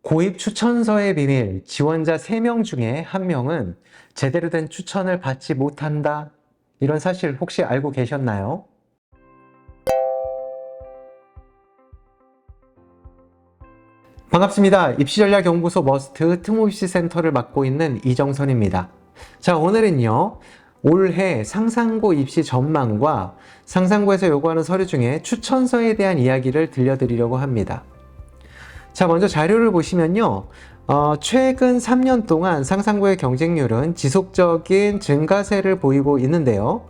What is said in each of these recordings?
고입 추천서의 비밀, 지원자 3명 중에 1명은 제대로 된 추천을 받지 못한다. 이런 사실 혹시 알고 계셨나요? 반갑습니다. 입시전략연구소 머스트 특목입시센터를 맡고 있는 이정선입니다. 자, 오늘은요, 올해 상상고 입시 전망과 상상고에서 요구하는 서류 중에 추천서에 대한 이야기를 들려드리려고 합니다. 자, 먼저 자료를 보시면요. 최근 3년 동안 상상고의 경쟁률은 지속적인 증가세를 보이고 있는데요.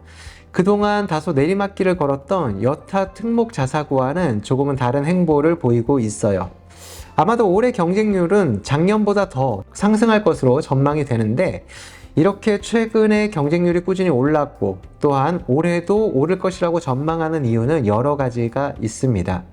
그동안 다소 내리막길을 걸었던 여타 특목 자사고와는 조금은 다른 행보를 보이고 있어요. 아마도 올해 경쟁률은 작년보다 더 상승할 것으로 전망이 되는데, 이렇게 최근에 경쟁률이 꾸준히 올랐고 또한 올해도 오를 것이라고 전망하는 이유는 여러 가지가 있습니다.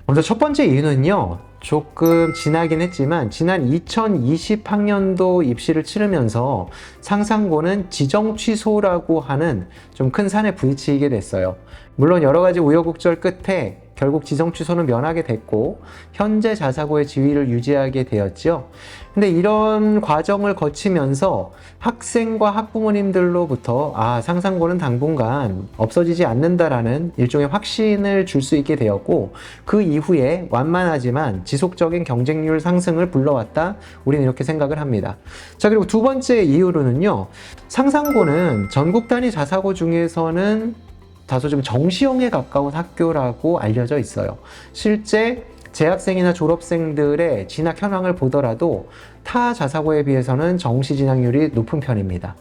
먼저 첫 번째 이유는요, 조금 지나긴 했지만 지난 2020학년도 입시를 치르면서 상상고는 지정 취소라고 하는 좀 큰 산에 부딪히게 됐어요. 물론 여러 가지 우여곡절 끝에 결국 지정 취소는 면하게 됐고 현재 자사고의 지위를 유지하게 되었죠. 근데 이런 과정을 거치면서 학생과 학부모님들로부터 상상고는 당분간 없어지지 않는다라는 일종의 확신을 줄 수 있게 되었고, 그 이후에 완만하지만 지속적인 경쟁률 상승을 불러왔다, 우리는 이렇게 생각을 합니다. 자, 그리고 두 번째 이유로는요, 상상고는 전국 단위 자사고 중에서는 다소 좀 정시형에 가까운 학교라고 알려져 있어요. 실제 재학생이나 졸업생들의 진학 현황을 보더라도 타 자사고에 비해서는 정시 진학률이 높은 편입니다.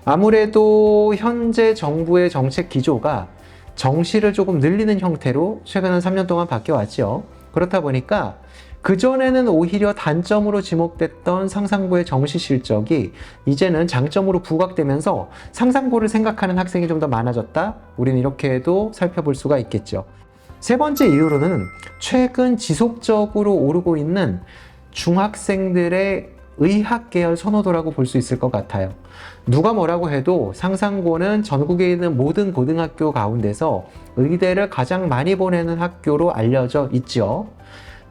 아무래도 현재 정부의 정책 기조가 정시를 조금 늘리는 형태로 최근 3년 동안 바뀌어왔죠. 그렇다 보니까 그전에는 오히려 단점으로 지목됐던 상상고의 정시 실적이 이제는 장점으로 부각되면서 상상고를 생각하는 학생이 좀 더 많아졌다? 우리는 이렇게도 살펴볼 수가 있겠죠. 세 번째 이유로는 최근 지속적으로 오르고 있는 중학생들의 의학 계열 선호도라고 볼 수 있을 것 같아요. 누가 뭐라고 해도 상상고는 전국에 있는 모든 고등학교 가운데서 의대를 가장 많이 보내는 학교로 알려져 있죠.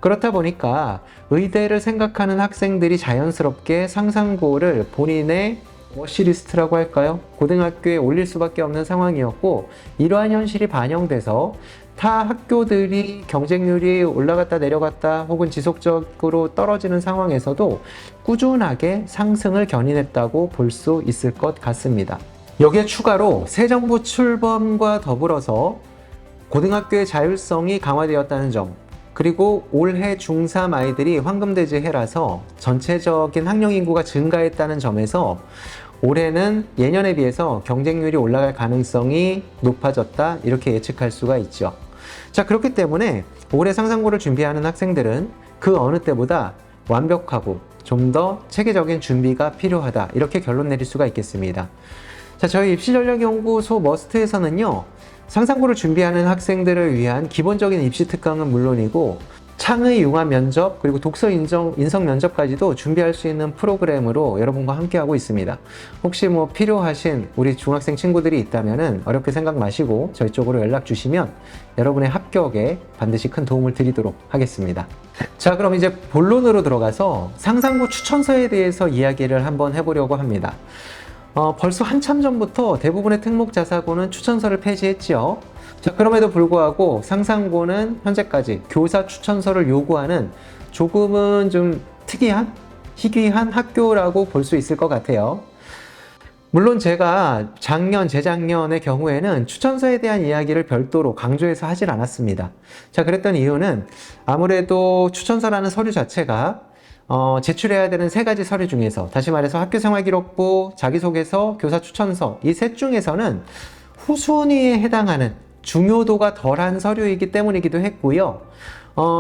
그렇다 보니까 의대를 생각하는 학생들이 자연스럽게 상상고를 본인의 워시리스트라고 할까요? 고등학교에 올릴 수밖에 없는 상황이었고, 이러한 현실이 반영돼서 타 학교들이 경쟁률이 올라갔다 내려갔다 혹은 지속적으로 떨어지는 상황에서도 꾸준하게 상승을 견인했다고 볼 수 있을 것 같습니다. 여기에 추가로 새 정부 출범과 더불어서 고등학교의 자율성이 강화되었다는 점, 그리고 올해 중3 아이들이 황금돼지 해라서 전체적인 학령 인구가 증가했다는 점에서 올해는 예년에 비해서 경쟁률이 올라갈 가능성이 높아졌다, 이렇게 예측할 수가 있죠. 자, 그렇기 때문에 올해 상상고를 준비하는 학생들은 그 어느 때보다 완벽하고 좀 더 체계적인 준비가 필요하다, 이렇게 결론 내릴 수가 있겠습니다. 자, 저희 입시전략연구소 머스트에서는요, 상상고를 준비하는 학생들을 위한 기본적인 입시 특강은 물론이고 창의 융합 면접, 그리고 독서 인성 면접까지도 준비할 수 있는 프로그램으로 여러분과 함께하고 있습니다. 혹시 필요하신 우리 중학생 친구들이 있다면 어렵게 생각 마시고 저희 쪽으로 연락 주시면 여러분의 합격에 반드시 큰 도움을 드리도록 하겠습니다. 자, 그럼 이제 본론으로 들어가서 상상고 추천서에 대해서 이야기를 한번 해보려고 합니다. 벌써 한참 전부터 대부분의 특목 자사고는 추천서를 폐지했지요. 자, 그럼에도 불구하고 상상고는 현재까지 교사 추천서를 요구하는 조금은 좀 특이한, 희귀한 학교라고 볼 수 있을 것 같아요. 물론 제가 재작년의 경우에는 추천서에 대한 이야기를 별도로 강조해서 하질 않았습니다. 자, 그랬던 이유는 아무래도 추천서라는 서류 자체가 제출해야 되는 3가지 서류 중에서, 다시 말해서 학교생활기록부, 자기소개서, 교사추천서, 이 셋 중에서는 후순위에 해당하는 중요도가 덜한 서류이기 때문이기도 했고요.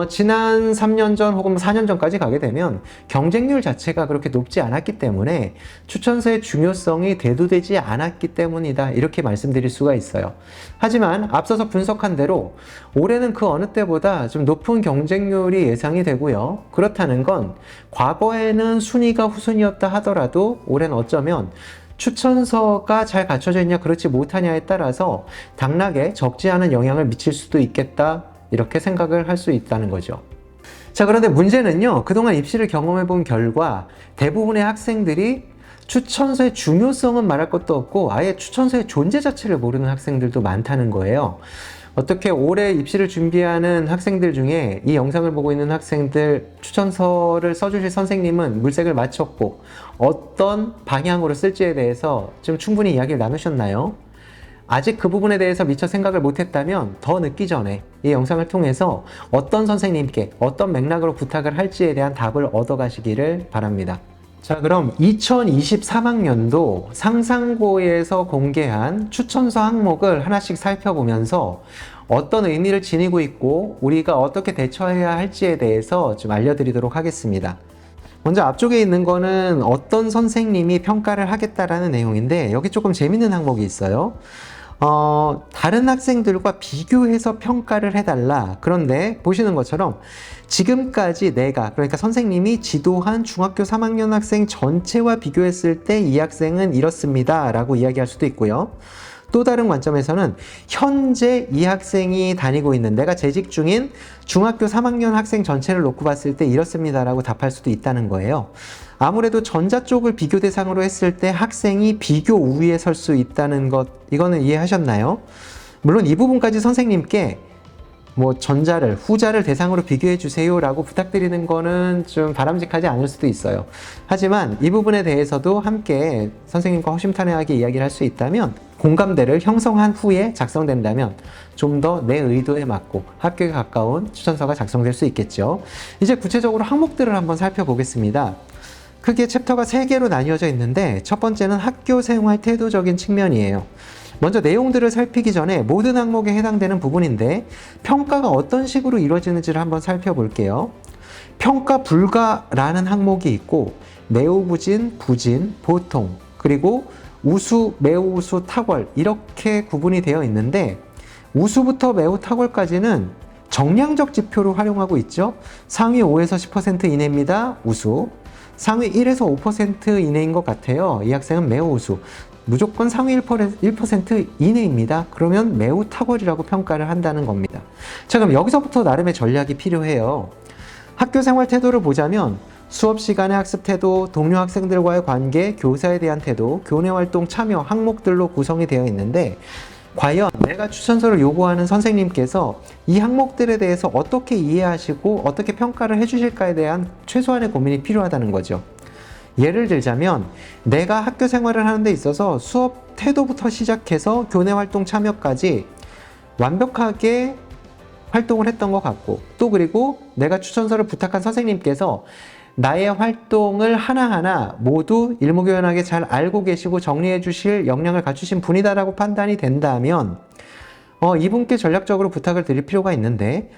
지난 3년 전 혹은 4년 전까지 가게 되면 경쟁률 자체가 그렇게 높지 않았기 때문에 추천서의 중요성이 대두되지 않았기 때문이다, 이렇게 말씀드릴 수가 있어요. 하지만 앞서서 분석한 대로 올해는 그 어느 때보다 좀 높은 경쟁률이 예상이 되고요. 그렇다는 건 과거에는 순위가 후순위였다 하더라도 올해는 어쩌면 추천서가 잘 갖춰져 있냐 그렇지 못하냐에 따라서 당락에 적지 않은 영향을 미칠 수도 있겠다, 이렇게 생각을 할 수 있다는 거죠. 자, 그런데 문제는요, 그동안 입시를 경험해 본 결과 대부분의 학생들이 추천서의 중요성은 말할 것도 없고 아예 추천서의 존재 자체를 모르는 학생들도 많다는 거예요. 어떻게 올해 입시를 준비하는 학생들 중에 이 영상을 보고 있는 학생들 추천서를 써주실 선생님은 물색을 마쳤고 어떤 방향으로 쓸지에 대해서 좀 충분히 이야기를 나누셨나요? 아직 그 부분에 대해서 미처 생각을 못했다면 더 늦기 전에 이 영상을 통해서 어떤 선생님께 어떤 맥락으로 부탁을 할지에 대한 답을 얻어가시기를 바랍니다. 자, 그럼 2023학년도 상상고에서 공개한 추천서 항목을 하나씩 살펴보면서 어떤 의미를 지니고 있고 우리가 어떻게 대처해야 할지에 대해서 좀 알려드리도록 하겠습니다. 먼저 앞쪽에 있는 거는 어떤 선생님이 평가를 하겠다라는 내용인데 여기 조금 재밌는 항목이 있어요. 다른 학생들과 비교해서 평가를 해달라. 그런데 보시는 것처럼 지금까지 내가, 그러니까 선생님이 지도한 중학교 3학년 학생 전체와 비교했을 때 이 학생은 이렇습니다 라고 이야기할 수도 있고요. 또 다른 관점에서는 현재 이 학생이 다니고 있는, 내가 재직 중인 중학교 3학년 학생 전체를 놓고 봤을 때 이렇습니다 라고 답할 수도 있다는 거예요. 아무래도 전자 쪽을 비교 대상으로 했을 때 학생이 비교 우위에 설 수 있다는 것, 이거는 이해하셨나요? 물론 이 부분까지 선생님께 전자를, 후자를 대상으로 비교해 주세요 라고 부탁드리는 거는 좀 바람직하지 않을 수도 있어요. 하지만 이 부분에 대해서도 함께 선생님과 허심탄회하게 이야기를 할 수 있다면, 공감대를 형성한 후에 작성된다면 좀 더 내 의도에 맞고 학교에 가까운 추천서가 작성될 수 있겠죠. 이제 구체적으로 항목들을 한번 살펴보겠습니다. 크게 챕터가 3개로 나뉘어져 있는데 첫 번째는 학교 생활 태도적인 측면이에요. 먼저 내용들을 살피기 전에 모든 항목에 해당되는 부분인데 평가가 어떤 식으로 이루어지는지를 한번 살펴볼게요. 평가 불가라는 항목이 있고 매우 부진, 부진, 보통, 그리고 우수, 매우 우수, 탁월 이렇게 구분이 되어 있는데 우수부터 매우 탁월까지는 정량적 지표로 활용하고 있죠. 상위 5에서 10% 이내입니다. 우수. 상위 1에서 5% 이내인 것 같아요. 이 학생은 매우 우수. 무조건 상위 1% 이내입니다. 그러면 매우 탁월이라고 평가를 한다는 겁니다. 자, 그럼 여기서부터 나름의 전략이 필요해요. 학교 생활 태도를 보자면 수업 시간의 학습 태도, 동료 학생들과의 관계, 교사에 대한 태도, 교내 활동 참여 항목들로 구성이 되어 있는데 과연 내가 추천서를 요구하는 선생님께서 이 항목들에 대해서 어떻게 이해하시고 어떻게 평가를 해주실까에 대한 최소한의 고민이 필요하다는 거죠. 예를 들자면 내가 학교 생활을 하는 데 있어서 수업 태도부터 시작해서 교내 활동 참여까지 완벽하게 활동을 했던 것 같고, 또 그리고 내가 추천서를 부탁한 선생님께서 나의 활동을 하나하나 모두 일목요연하게 잘 알고 계시고 정리해 주실 역량을 갖추신 분이다라고 판단이 된다면 이분께 전략적으로 부탁을 드릴 필요가 있는데,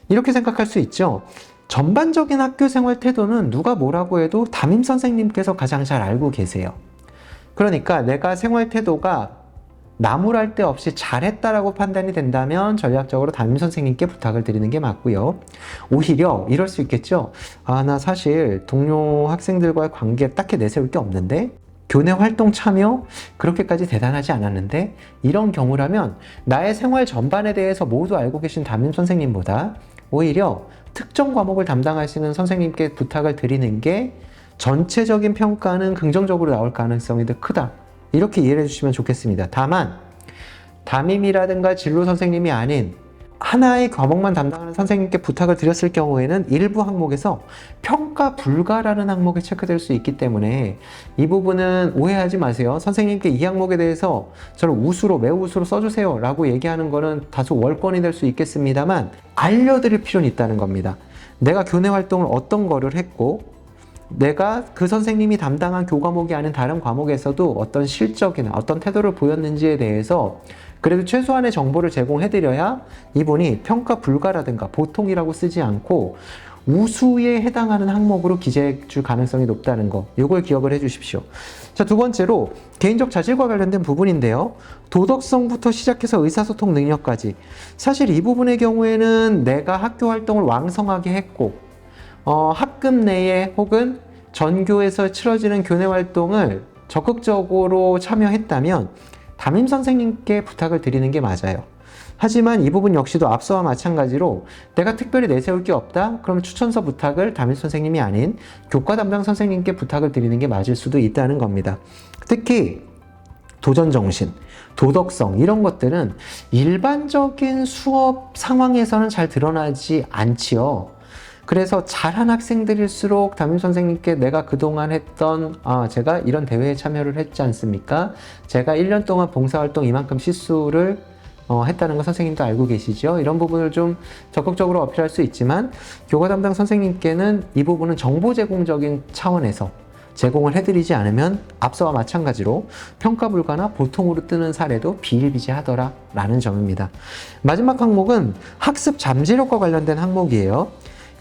이렇게 생각할 수 있죠. 전반적인 학교 생활 태도는 누가 뭐라고 해도 담임 선생님께서 가장 잘 알고 계세요. 그러니까 내가 생활 태도가 나무랄 데 없이 잘했다라고 판단이 된다면 전략적으로 담임 선생님께 부탁을 드리는 게 맞고요. 오히려 이럴 수 있겠죠. 나 사실 동료 학생들과의 관계에 딱히 내세울 게 없는데 교내 활동 참여 그렇게까지 대단하지 않았는데, 이런 경우라면 나의 생활 전반에 대해서 모두 알고 계신 담임 선생님보다 오히려 특정 과목을 담당하시는 선생님께 부탁을 드리는 게 전체적인 평가는 긍정적으로 나올 가능성이 더 크다. 이렇게 이해를 해주시면 좋겠습니다. 다만 담임이라든가 진로 선생님이 아닌 하나의 과목만 담당하는 선생님께 부탁을 드렸을 경우에는 일부 항목에서 평가 불가라는 항목이 체크될 수 있기 때문에 이 부분은 오해하지 마세요. 선생님께 이 항목에 대해서 저를 우수로, 매우 우수로 써주세요 라고 얘기하는 거는 다소 월권이 될 수 있겠습니다만 알려드릴 필요는 있다는 겁니다. 내가 교내 활동을 어떤 거를 했고 내가 그 선생님이 담당한 교과목이 아닌 다른 과목에서도 어떤 실적이나 어떤 태도를 보였는지에 대해서 그래도 최소한의 정보를 제공해드려야 이분이 평가 불가라든가 보통이라고 쓰지 않고 우수에 해당하는 항목으로 기재해 줄 가능성이 높다는 거, 이걸 기억을 해 주십시오. 자, 두 번째로 개인적 자질과 관련된 부분인데요. 도덕성부터 시작해서 의사소통 능력까지. 사실 이 부분의 경우에는 내가 학교 활동을 왕성하게 했고 학급 내에 혹은 전교에서 치러지는 교내 활동을 적극적으로 참여했다면 담임 선생님께 부탁을 드리는 게 맞아요. 하지만 이 부분 역시도 앞서와 마찬가지로 내가 특별히 내세울 게 없다? 그럼 추천서 부탁을 담임 선생님이 아닌 교과 담당 선생님께 부탁을 드리는 게 맞을 수도 있다는 겁니다. 특히 도전정신, 도덕성 이런 것들은 일반적인 수업 상황에서는 잘 드러나지 않지요. 그래서 잘한 학생들일수록 담임 선생님께 내가 그동안 했던 제가 이런 대회에 참여를 했지 않습니까? 제가 1년 동안 봉사활동 이만큼 시수를 했다는 거 선생님도 알고 계시죠? 이런 부분을 좀 적극적으로 어필할 수 있지만 교과 담당 선생님께는 이 부분은 정보 제공적인 차원에서 제공을 해드리지 않으면 앞서와 마찬가지로 평가 불가나 보통으로 뜨는 사례도 비일비재하더라 라는 점입니다. 마지막 항목은 학습 잠재력과 관련된 항목이에요.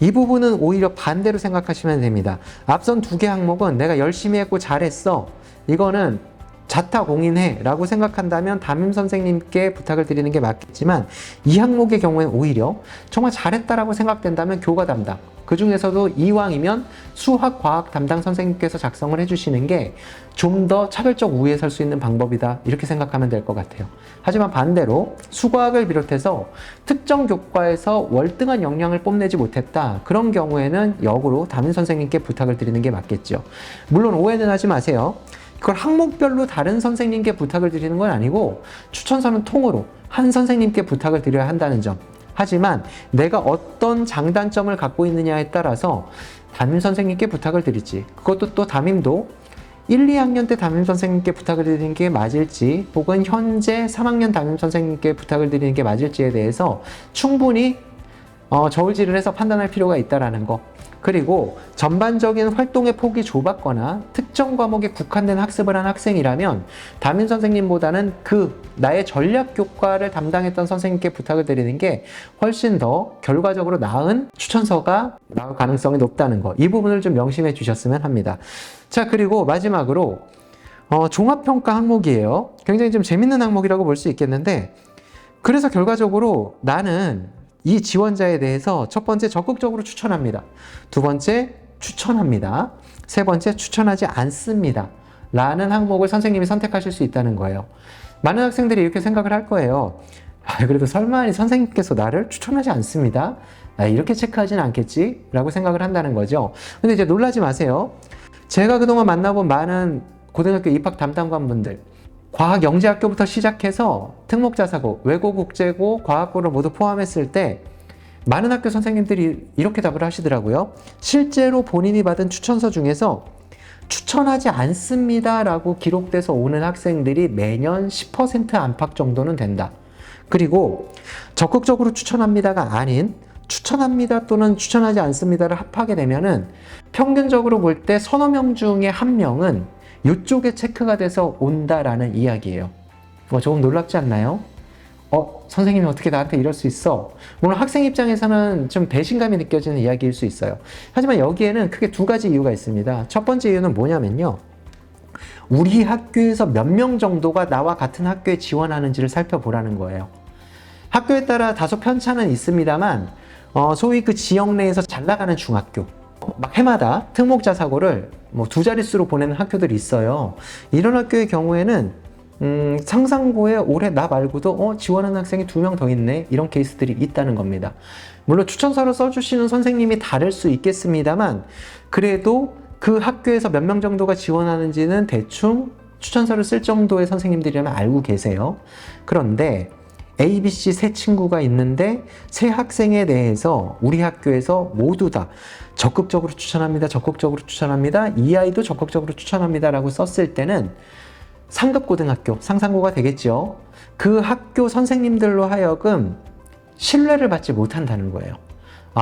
이 부분은 오히려 반대로 생각하시면 됩니다. 앞선 두 개 항목은 내가 열심히 했고 잘했어. 이거는 자타공인해 라고 생각한다면 담임 선생님께 부탁을 드리는 게 맞겠지만 이 항목의 경우에는 오히려 정말 잘했다라고 생각된다면 교과 담당, 그 중에서도 이왕이면 수학, 과학 담당 선생님께서 작성을 해주시는 게 좀 더 차별적 우위에 설 수 있는 방법이다 이렇게 생각하면 될 것 같아요. 하지만 반대로 수과학을 비롯해서 특정 교과에서 월등한 역량을 뽐내지 못했다, 그런 경우에는 역으로 담임 선생님께 부탁을 드리는 게 맞겠죠. 물론 오해는 하지 마세요. 그걸 항목별로 다른 선생님께 부탁을 드리는 건 아니고 추천서는 통으로 한 선생님께 부탁을 드려야 한다는 점. 하지만 내가 어떤 장단점을 갖고 있느냐에 따라서 담임 선생님께 부탁을 드리지, 그것도 또 담임도 1, 2학년 때 담임 선생님께 부탁을 드리는 게 맞을지 혹은 현재 3학년 담임 선생님께 부탁을 드리는 게 맞을지에 대해서 충분히 저울질을 해서 판단할 필요가 있다는 거. 그리고 전반적인 활동의 폭이 좁았거나 특정 과목에 국한된 학습을 한 학생이라면 담임 선생님보다는 나의 전략 교과를 담당했던 선생님께 부탁을 드리는 게 훨씬 더 결과적으로 나은 추천서가 나올 가능성이 높다는 거. 이 부분을 좀 명심해 주셨으면 합니다. 자, 그리고 마지막으로 종합평가 항목이에요. 굉장히 좀 재밌는 항목이라고 볼 수 있겠는데, 그래서 결과적으로 나는 이 지원자에 대해서 첫 번째 적극적으로 추천합니다. 두 번째 추천합니다. 세 번째 추천하지 않습니다. 라는 항목을 선생님이 선택하실 수 있다는 거예요. 많은 학생들이 이렇게 생각을 할 거예요. 그래도 설마 선생님께서 나를 추천하지 않습니다. 이렇게 체크하지는 않겠지? 라고 생각을 한다는 거죠. 근데 이제 놀라지 마세요. 제가 그동안 만나본 많은 고등학교 입학 담당관분들, 과학 영재학교부터 시작해서 특목자사고, 외고, 국제고, 과학고를 모두 포함했을 때 많은 학교 선생님들이 이렇게 답을 하시더라고요. 실제로 본인이 받은 추천서 중에서 추천하지 않습니다 라고 기록돼서 오는 학생들이 매년 10% 안팎 정도는 된다. 그리고 적극적으로 추천합니다가 아닌 추천합니다 또는 추천하지 않습니다를 합하게 되면은 평균적으로 볼 때 서너 명 중에 한 명은 이쪽에 체크가 돼서 온다라는 이야기예요. 조금 놀랍지 않나요? 선생님이 어떻게 나한테 이럴 수 있어? 물론 학생 입장에서는 좀 배신감이 느껴지는 이야기일 수 있어요. 하지만 여기에는 크게 두 가지 이유가 있습니다. 첫 번째 이유는 뭐냐면요, 우리 학교에서 몇 명 정도가 나와 같은 학교에 지원하는지를 살펴보라는 거예요. 학교에 따라 다소 편차는 있습니다만 소위 그 지역 내에서 잘 나가는 중학교, 막 해마다 특목자사고를 두 자릿수로 보내는 학교들이 있어요. 이런 학교의 경우에는 상상고에 올해 나 말고도 지원하는 학생이 2명 더 있네, 이런 케이스들이 있다는 겁니다. 물론 추천서를 써주시는 선생님이 다를 수 있겠습니다만 그래도 그 학교에서 몇 명 정도가 지원하는지는 대충 추천서를 쓸 정도의 선생님들이라면 알고 계세요. 그런데 A, B, C 세 친구가 있는데 세 학생에 대해서 우리 학교에서 모두 다 적극적으로 추천합니다, 적극적으로 추천합니다, 이 아이도 적극적으로 추천합니다 라고 썼을 때는 상급 고등학교, 상상고가 되겠죠. 그 학교 선생님들로 하여금 신뢰를 받지 못한다는 거예요.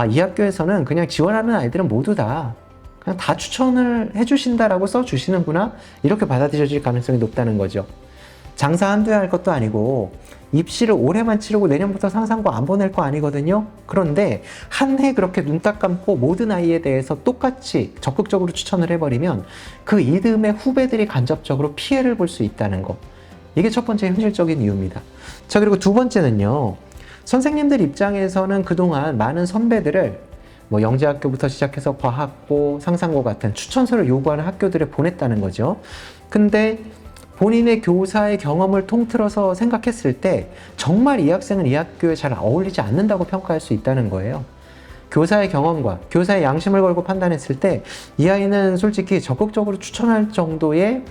이 학교에서는 그냥 지원하는 아이들은 모두 다 그냥 다 추천을 해주신다라고 써주시는구나, 이렇게 받아들여질 가능성이 높다는 거죠. 장사 한두 해 할 것도 아니고 입시를 올해만 치르고 내년부터 상상고 안 보낼 거 아니거든요. 그런데 한 해 그렇게 눈 딱 감고 모든 아이에 대해서 똑같이 적극적으로 추천을 해버리면 그 이듬해 후배들이 간접적으로 피해를 볼 수 있다는 거. 이게 첫 번째 현실적인 이유입니다. 자, 그리고 두 번째는요, 선생님들 입장에서는 그동안 많은 선배들을 영재학교부터 시작해서 과학고, 상상고 같은 추천서를 요구하는 학교들에 보냈다는 거죠. 근데 본인의 교사의 경험을 통틀어서 생각했을 때 정말 이 학생은 이 학교에 잘 어울리지 않는다고 평가할 수 있다는 거예요. 교사의 경험과 교사의 양심을 걸고 판단했을 때 이 아이는 솔직히 적극적으로 추천할 정도의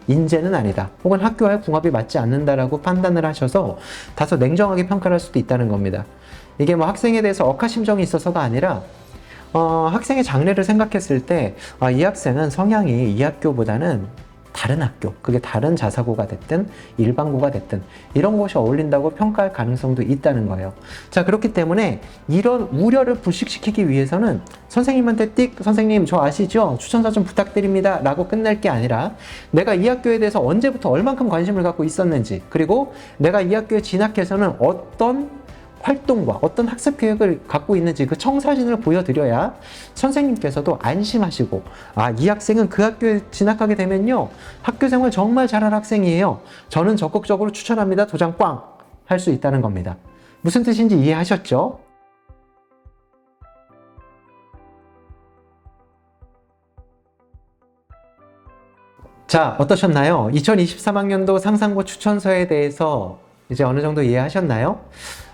인재는 아니다. 혹은 학교와의 궁합이 맞지 않는다라고 판단을 하셔서 다소 냉정하게 평가를 할 수도 있다는 겁니다. 이게 뭐 학생에 대해서 억하심정이 있어서가 아니라 학생의 장래를 생각했을 때 이 학생은 성향이 이 학교보다는 다른 학교, 그게 다른 자사고가 됐든 일반고가 됐든 이런 곳이 어울린다고 평가할 가능성도 있다는 거예요. 자, 그렇기 때문에 이런 우려를 불식시키기 위해서는 선생님한테 선생님 저 아시죠? 추천서 좀 부탁드립니다 라고 끝낼 게 아니라 내가 이 학교에 대해서 언제부터 얼만큼 관심을 갖고 있었는지, 그리고 내가 이 학교에 진학해서는 어떤 활동과 어떤 학습 계획을 갖고 있는지 그 청사진을 보여드려야 선생님께서도 안심하시고 이 학생은 그 학교에 진학하게 되면요 학교 생활 정말 잘할 학생이에요, 저는 적극적으로 추천합니다, 도장 꽝 할 수 있다는 겁니다. 무슨 뜻인지 이해하셨죠? 자, 어떠셨나요? 2023학년도 상상고 추천서에 대해서 이제 어느 정도 이해하셨나요?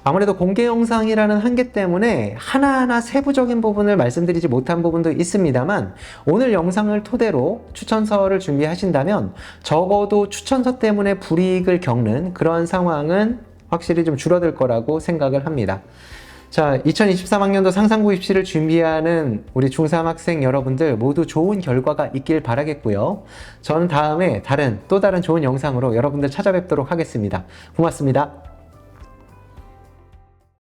아무래도 공개 영상이라는 한계 때문에 하나하나 세부적인 부분을 말씀드리지 못한 부분도 있습니다만 오늘 영상을 토대로 추천서를 준비하신다면 적어도 추천서 때문에 불이익을 겪는 그런 상황은 확실히 좀 줄어들 거라고 생각을 합니다. 자, 2023학년도 상상고 입시를 준비하는 우리 중3 학생 여러분들 모두 좋은 결과가 있길 바라겠고요. 저는 다음에 또 다른 좋은 영상으로 여러분들 찾아뵙도록 하겠습니다. 고맙습니다.